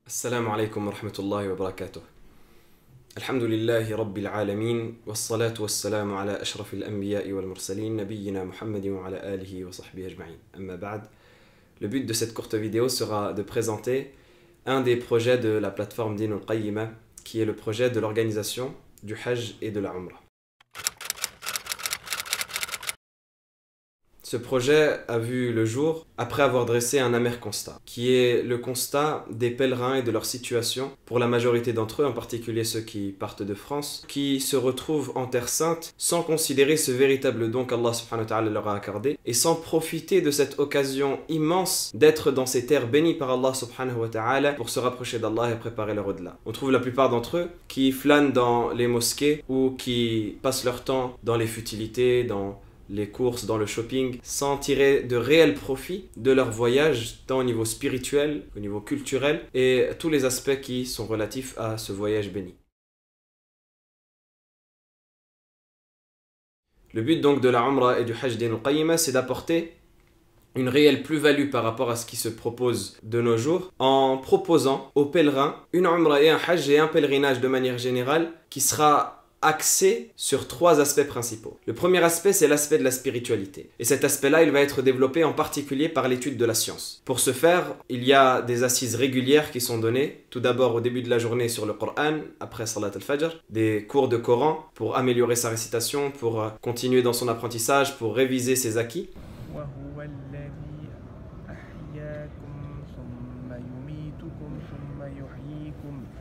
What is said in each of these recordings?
السلام عليكم ورحمة الله وبركاته. الحمد لله رب العالمين والصلاة والسلام على أشرف الأنبياء والمرسلين نبينا محمد وعلى آله وصحبه أجمعين. أما بعد, le but de cette courte vidéo sera de présenter un des projets de la plateforme Din al-Qayyima, qui est le projet de l'organisation du Hajj et de la Umrah. Ce projet a vu le jour après avoir dressé un amer constat, qui est le constat des pèlerins et de leur situation, pour la majorité d'entre eux, en particulier ceux qui partent de France, qui se retrouvent en Terre Sainte sans considérer ce véritable don qu'Allah subhanahu wa ta'ala leur a accordé et sans profiter de cette occasion immense d'être dans ces terres bénies par Allah subhanahu wa ta'ala pour se rapprocher d'Allah et préparer leur au-delà. On trouve la plupart d'entre eux qui flânent dans les mosquées ou qui passent leur temps dans les futilités, dans les courses, dans le shopping, sans tirer de réel profit de leur voyage, tant au niveau spirituel, au niveau culturel, et tous les aspects qui sont relatifs à ce voyage béni. Le but donc de la Umrah et du Hajj Din al-Qayyima, c'est d'apporter une réelle plus-value par rapport à ce qui se propose de nos jours, en proposant aux pèlerins une Umrah et un Hajj et un pèlerinage de manière générale qui sera axé sur trois aspects principaux. Le premier aspect, c'est l'aspect de la spiritualité. Et cet aspect-là, il va être développé en particulier par l'étude de la science. Pour ce faire, il y a des assises régulières qui sont données. Tout d'abord au début de la journée sur le Coran, après Salat al-Fajr, des cours de Coran pour améliorer sa récitation, pour continuer dans son apprentissage, pour réviser ses acquis.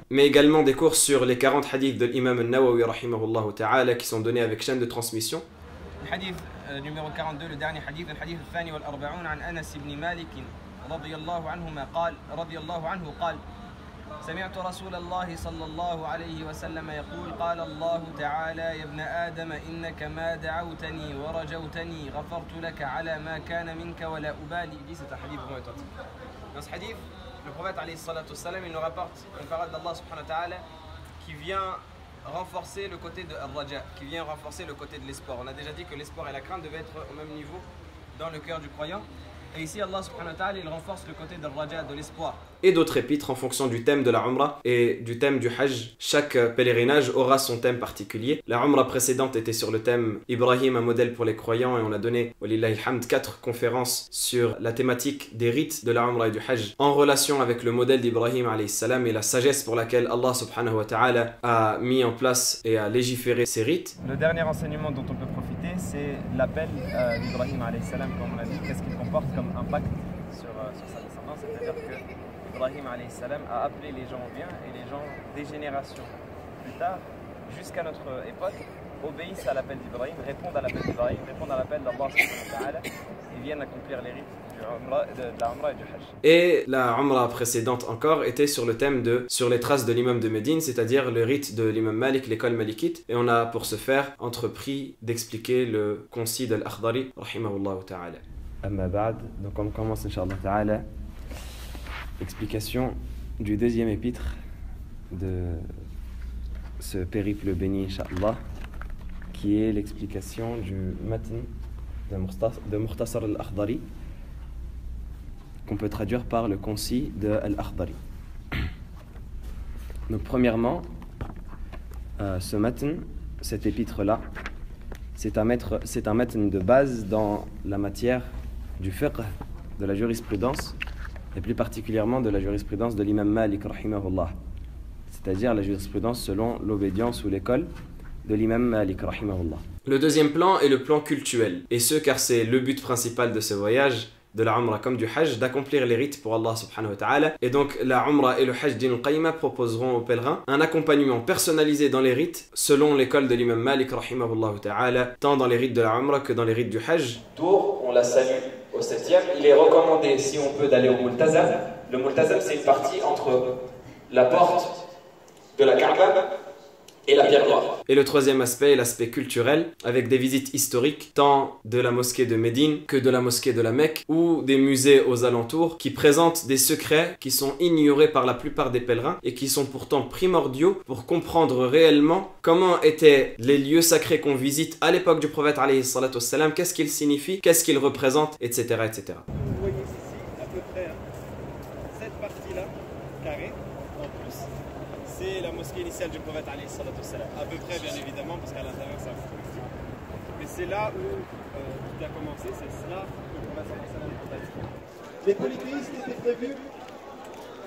Mais également des cours sur les 40 hadiths de l'imam al-Nawawi rahimahullah ta'ala qui sont donnés avec chaîne de transmission. Le hadith numéro 42, le dernier hadith, le hadith الثاني والأربعون عن أنس بن مالك رضي الله عنهما قال رضي الله عنه قال سمعت رسول الله صلى الله عليه وسلم يقول قال الله تعالى يا ابن آدم إنك ما دعوتني ورجوتني غفرت لك على ما كان منك ولا أبالي. C'est un hadith vraiment authentique. Dans ce hadith, le prophète alayhi salatu wassalam, il nous rapporte une parole d'Allah subhanahu wa ta'ala qui vient renforcer le côté de al-raja, qui vient renforcer le côté de l'espoir. On a déjà dit que l'espoir et la crainte devaient être au même niveau dans le cœur du croyant. Et ici, Allah subhanahu wa ta'ala, il renforce le côté de al-raja, de l'espoir. Et d'autres épîtres en fonction du thème de la Umrah et du thème du Hajj. Chaque pèlerinage aura son thème particulier. La Umrah précédente était sur le thème Ibrahim, un modèle pour les croyants, et on a donné, walillahi alhamd, 4 conférences sur la thématique des rites de la Umrah et du Hajj en relation avec le modèle d'Ibrahim alayhi salam et la sagesse pour laquelle Allah subhanahu wa ta'ala a mis en place et a légiféré ces rites. Le dernier enseignement dont on peut profiter, c'est l'appel d'Ibrahim alayhi salam, comme on a dit, qu'est-ce qu'il comporte comme impact sur sa descendance, c'est-à-dire que Ibrahim alayhi salam a appelé les gens au bien et les gens des générations plus tard, jusqu'à notre époque, obéissent à l'appel d'Ibrahim, répondent à l'appel d'Ibrahim, répondent à l'appel d'Allah subhanahu wa ta'ala et viennent accomplir les rites de la Umrah et du Hajj. Et la Umrah précédente encore était sur le thème sur les traces de l'imam de Médine, c'est-à-dire le rite de l'imam Malik, l'école malikite, et on a pour ce faire entrepris d'expliquer le concis de l'Akhdari, rahimahullah ta'ala. Amma ba'd, donc on commence inshallah ta'ala l'explication du deuxième épître de ce périple béni inshallah, qui est l'explication du matn de Mukhtasar al-Akhdari, qu'on peut traduire par le concis de al-Akhdari. Donc premièrement, ce matn, cet épître-là, c'est un matn de base dans la matière du fiqh, de la jurisprudence, et plus particulièrement de la jurisprudence de l'imam Malik rahimahullah, c'est-à-dire la jurisprudence selon l'obédience ou l'école de l'imam Malik rahimahullah. Le deuxième plan est le plan cultuel, et ce car c'est le but principal de ce voyage, de la Umrah comme du Hajj, d'accomplir les rites pour Allah subhanahu wa ta'ala. Et donc la Umrah et le Hajj Din al-Qayyima proposeront aux pèlerins un accompagnement personnalisé dans les rites selon l'école de l'imam Malik rahimahullah ta'ala, tant dans les rites de la Umrah que dans les rites du Hajj. Tour, on la salue au 7e. Il est recommandé, si on peut, d'aller au Multazam. Le Multazam, c'est une partie entre la porte de la Kaaba et la pierre noire. Et le troisième aspect est l'aspect culturel, avec des visites historiques, tant de la mosquée de Médine que de la mosquée de la Mecque, ou des musées aux alentours, qui présentent des secrets qui sont ignorés par la plupart des pèlerins, et qui sont pourtant primordiaux pour comprendre réellement comment étaient les lieux sacrés qu'on visite à l'époque du prophète alayhi salatu wassalam, qu'est-ce qu'ils signifient, qu'est-ce qu'ils représentent, etc., etc. Vous voyez ici à peu près cette partie-là, carrée, plus. C'est la mosquée initiale du prophète alayhi salatu wassalam. À peu près, bien évidemment, parce qu'à l'intérieur, c'est un peu plus petit. Mais c'est là où tout a commencé, c'est cela que le prophète alayhi salatu wassalam a bâti. Les polythéistes étaient prévus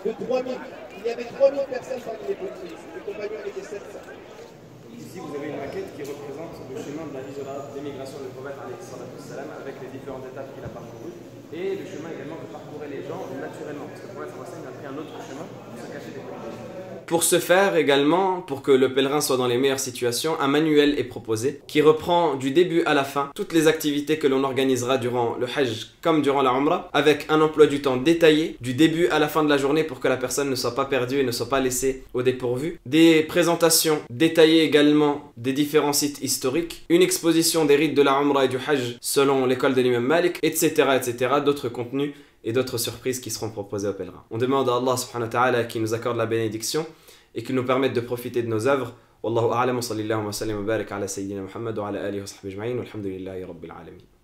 de 3000. Il y avait 3000 personnes parmi les polythéistes. Les compagnons étaient 700. Ici, vous avez une maquette qui représente le chemin de la hijra, d'émigration du prophète alayhi salatu wassalam, avec les différentes étapes qu'il a parcourues, et le chemin également que parcouraient les gens naturellement, parce que le prophète sallallahu alayhi wa sallam a pris un autre chemin pour se cacher des polythéistes. Pour ce faire également, pour que le pèlerin soit dans les meilleures situations, un manuel est proposé qui reprend du début à la fin toutes les activités que l'on organisera durant le Hajj comme durant la Umrah, avec un emploi du temps détaillé du début à la fin de la journée pour que la personne ne soit pas perdue et ne soit pas laissée au dépourvu. Des présentations détaillées également des différents sites historiques, une exposition des rites de la Umrah et du Hajj selon l'école de l'imam Malik, etc. etc. d'autres contenus et d'autres surprises qui seront proposées aux pèlerins. On demande à Allah subhanahu wa ta'ala qui nous accorde la bénédiction et qui nous permette de profiter de nos œuvres. Wallahu a'lam wa sallallahu wa sallam wa barik ala sayyidina Muhammad wa ala alihi wa sahbihi ajma'in walhamdulillahi rabbil alamin.